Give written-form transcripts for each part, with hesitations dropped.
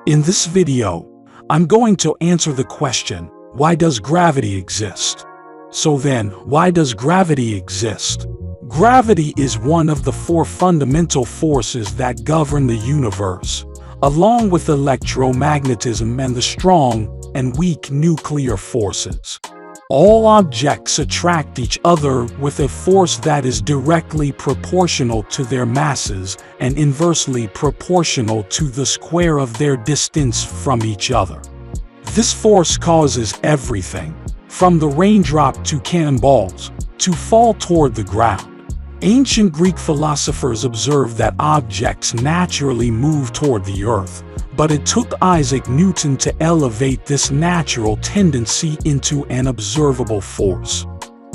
In this video, I'm going to answer the question, why does gravity exist? So then, why does gravity exist? Gravity is one of the four fundamental forces that govern the universe, along with electromagnetism and the strong and weak nuclear forces. All objects attract each other with a force that is directly proportional to their masses and inversely proportional to the square of their distance from each other. This force causes everything, from the raindrop to cannonballs, to fall toward the ground. Ancient Greek philosophers observed that objects naturally move toward the earth, but it took Isaac Newton to elevate this natural tendency into an observable force.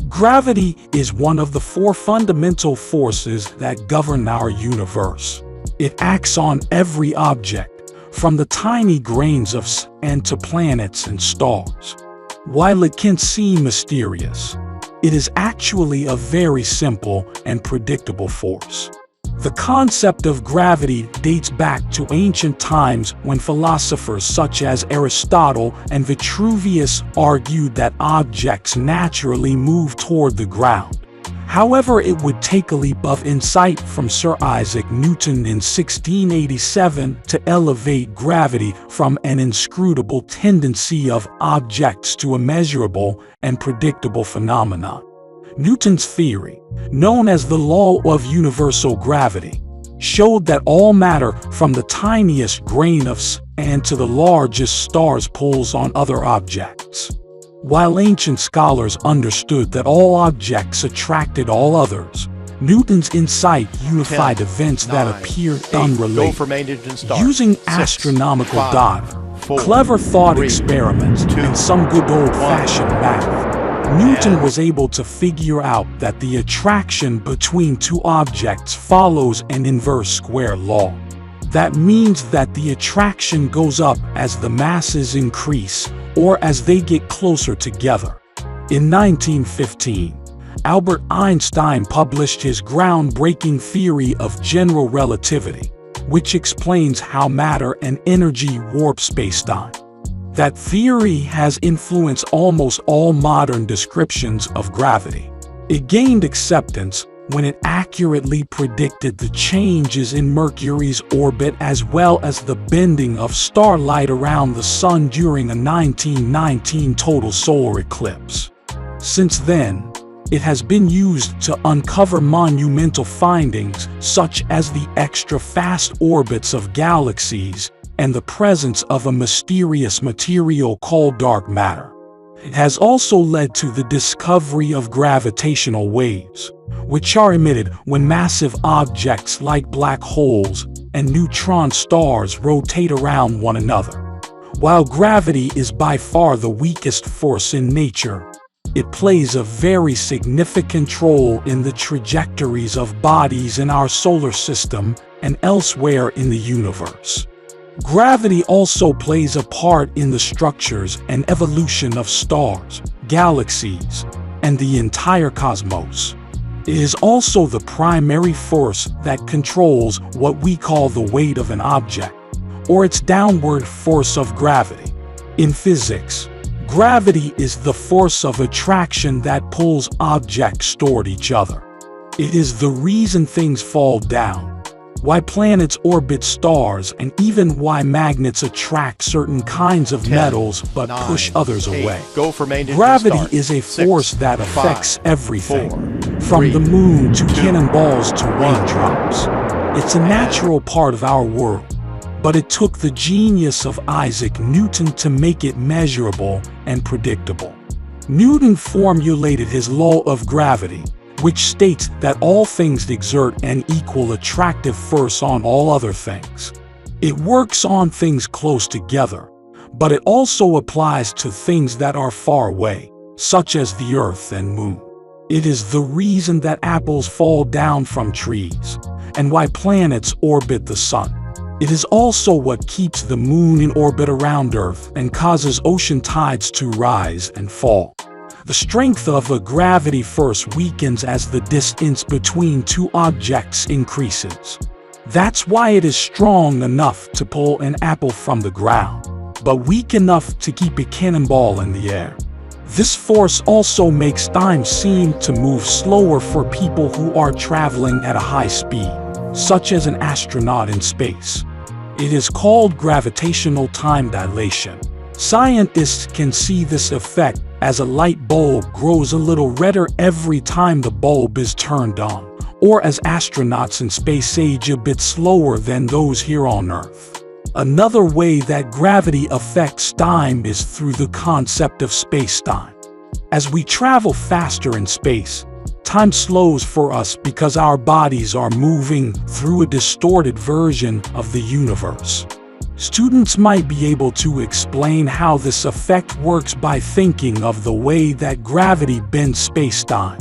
Gravity is one of the four fundamental forces that govern our universe. It acts on every object, from the tiny grains of sand to planets and stars. While it can seem mysterious, it is actually a very simple and predictable force. The concept of gravity dates back to ancient times when philosophers such as Aristotle and Vitruvius argued that objects naturally move toward the ground. However, it would take a leap of insight from Sir Isaac Newton in 1687 to elevate gravity from an inscrutable tendency of objects to a measurable and predictable phenomenon. Newton's theory, known as the law of universal gravity, showed that all matter from the tiniest grain of sand to the largest stars pulls on other objects. While ancient scholars understood that all objects attracted all others, Newton's insight unified events that appeared unrelated. Using astronomical data, clever thought experiments, and some good old-fashioned math, Newton was able to figure out that the attraction between two objects follows an inverse square law. That means that the attraction goes up as the masses increase or as they get closer together. In 1915, Albert Einstein published his groundbreaking theory of general relativity, which explains how matter and energy warp spacetime. That theory has influenced almost all modern descriptions of gravity. It gained acceptance when it accurately predicted the changes in Mercury's orbit as well as the bending of starlight around the Sun during a 1919 total solar eclipse. Since then, it has been used to uncover monumental findings such as the extra-fast orbits of galaxies and the presence of a mysterious material called dark matter. It has also led to the discovery of gravitational waves, which are emitted when massive objects like black holes and neutron stars rotate around one another. While gravity is by far the weakest force in nature, it plays a very significant role in the trajectories of bodies in our solar system and elsewhere in the universe. Gravity also plays a part in the structures and evolution of stars, galaxies, and the entire cosmos. It is also the primary force that controls what we call the weight of an object, or its downward force of gravity. In physics, gravity is the force of attraction that pulls objects toward each other. It is the reason things fall down, why planets orbit stars, and even why magnets attract certain kinds of metals but push others away. Gravity is a force that affects everything, from the moon to cannonballs to raindrops. It's a natural part of our world, but it took the genius of Isaac Newton to make it measurable and predictable. Newton formulated his law of gravity, which states that all things exert an equal attractive force on all other things. It works on things close together, but it also applies to things that are far away, such as the Earth and Moon. It is the reason that apples fall down from trees, and why planets orbit the Sun. It is also what keeps the Moon in orbit around Earth and causes ocean tides to rise and fall. The strength of a gravity force weakens as the distance between two objects increases. That's why it is strong enough to pull an apple from the ground, but weak enough to keep a cannonball in the air. This force also makes time seem to move slower for people who are traveling at a high speed, such as an astronaut in space. It is called gravitational time dilation. Scientists can see this effect as a light bulb grows a little redder every time the bulb is turned on, or as astronauts in space age a bit slower than those here on Earth. Another way that gravity affects time is through the concept of space-time. As we travel faster in space, time slows for us because our bodies are moving through a distorted version of the universe. Students might be able to explain how this effect works by thinking of the way that gravity bends space-time.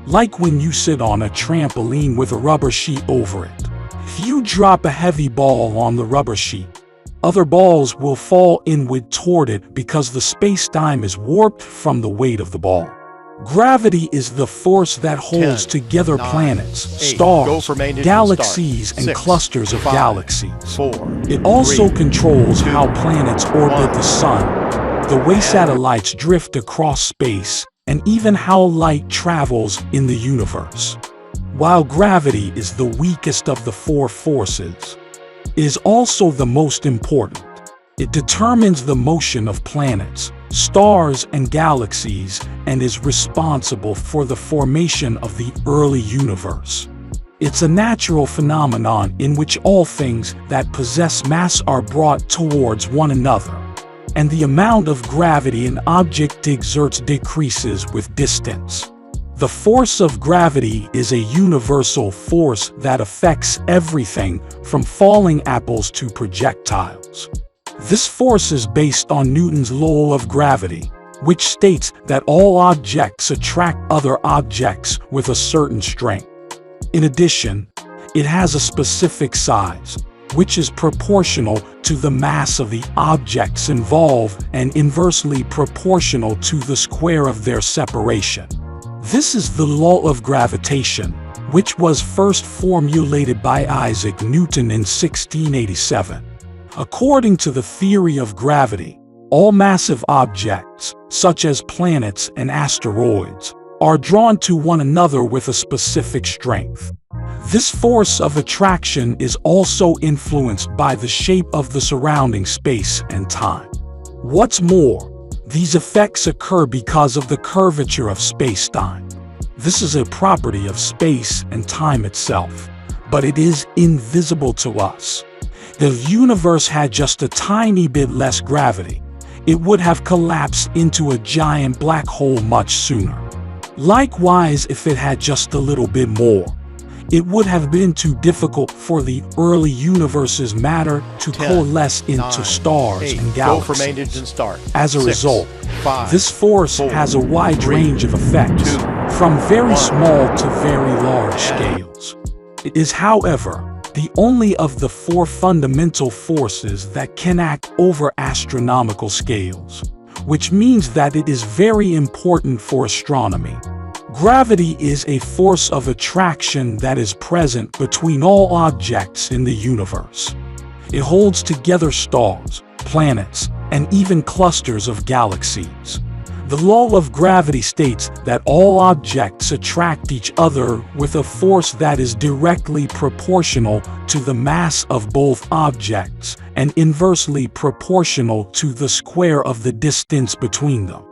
Like when you sit on a trampoline with a rubber sheet over it. If you drop a heavy ball on the rubber sheet, other balls will fall inward toward it because the space-time is warped from the weight of the ball. Gravity is the force that holds together planets, stars, galaxies, and clusters of galaxies. It also controls how planets orbit the sun, the way satellites drift across space, and even how light travels in the universe. While gravity is the weakest of the four forces, it is also the most important. It determines the motion of planets, stars, and galaxies, and is responsible for the formation of the early universe. It's a natural phenomenon in which all things that possess mass are brought towards one another, and the amount of gravity an object exerts decreases with distance. The force of gravity is a universal force that affects everything from falling apples to projectiles. This force is based on Newton's law of gravity, which states that all objects attract other objects with a certain strength. In addition, it has a specific size, which is proportional to the mass of the objects involved and inversely proportional to the square of their separation. This is the law of gravitation, which was first formulated by Isaac Newton in 1687. According to the theory of gravity, all massive objects, such as planets and asteroids, are drawn to one another with a specific strength. This force of attraction is also influenced by the shape of the surrounding space and time. What's more, these effects occur because of the curvature of space-time. This is a property of space and time itself, but it is invisible to us. If the universe had just a tiny bit less gravity, it would have collapsed into a giant black hole much sooner. Likewise, if it had just a little bit more, it would have been too difficult for the early universe's matter to coalesce into stars and galaxies. As a result, this force has a wide range of effects, from very small to very large scales. It is, however, the only of the four fundamental forces that can act over astronomical scales, which means that it is very important for astronomy. Gravity is a force of attraction that is present between all objects in the universe. It holds together stars, planets, and even clusters of galaxies. The law of gravity states that all objects attract each other with a force that is directly proportional to the mass of both objects and inversely proportional to the square of the distance between them.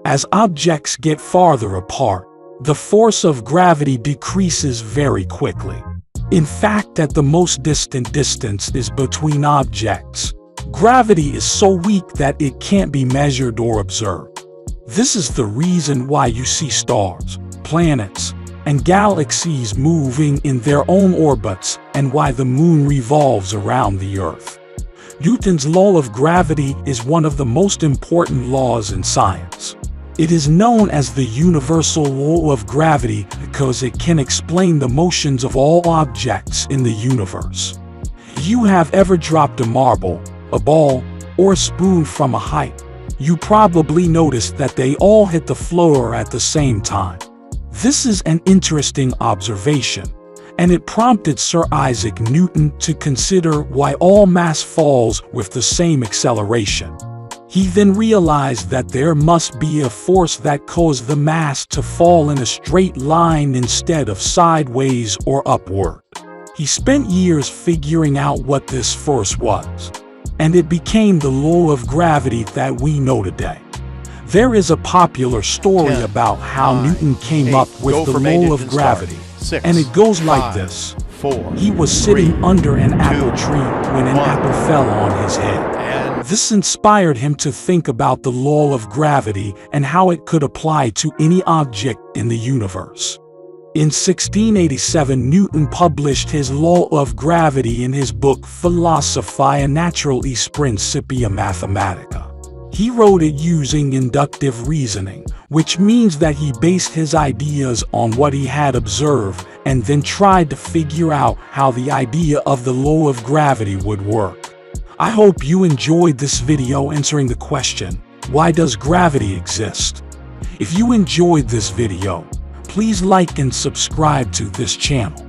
As objects get farther apart, the force of gravity decreases very quickly. In fact, at the most distant distance is between objects, gravity is so weak that it can't be measured or observed. This is the reason why you see stars, planets, and galaxies moving in their own orbits and why the moon revolves around the Earth. Newton's law of gravity is one of the most important laws in science. It is known as the universal law of gravity because it can explain the motions of all objects in the universe. If you have ever dropped a marble, a ball, or a spoon from a height, you probably noticed that they all hit the floor at the same time. This is an interesting observation, and it prompted Sir Isaac Newton to consider why all mass falls with the same acceleration. He then realized that there must be a force that caused the mass to fall in a straight line instead of sideways or upward. He spent years figuring out what this force was, and it became the law of gravity that we know today. There is a popular story about how Newton came up with the law of gravity, and it goes like this. He was sitting under an apple tree when an apple fell on his head. This inspired him to think about the law of gravity and how it could apply to any object in the universe. In 1687, Newton published his law of gravity in his book Philosophiae Naturalis Principia Mathematica. He wrote it using inductive reasoning, which means that he based his ideas on what he had observed and then tried to figure out how the idea of the law of gravity would work. I hope you enjoyed this video answering the question, why does gravity exist? If you enjoyed this video, please like and subscribe to this channel.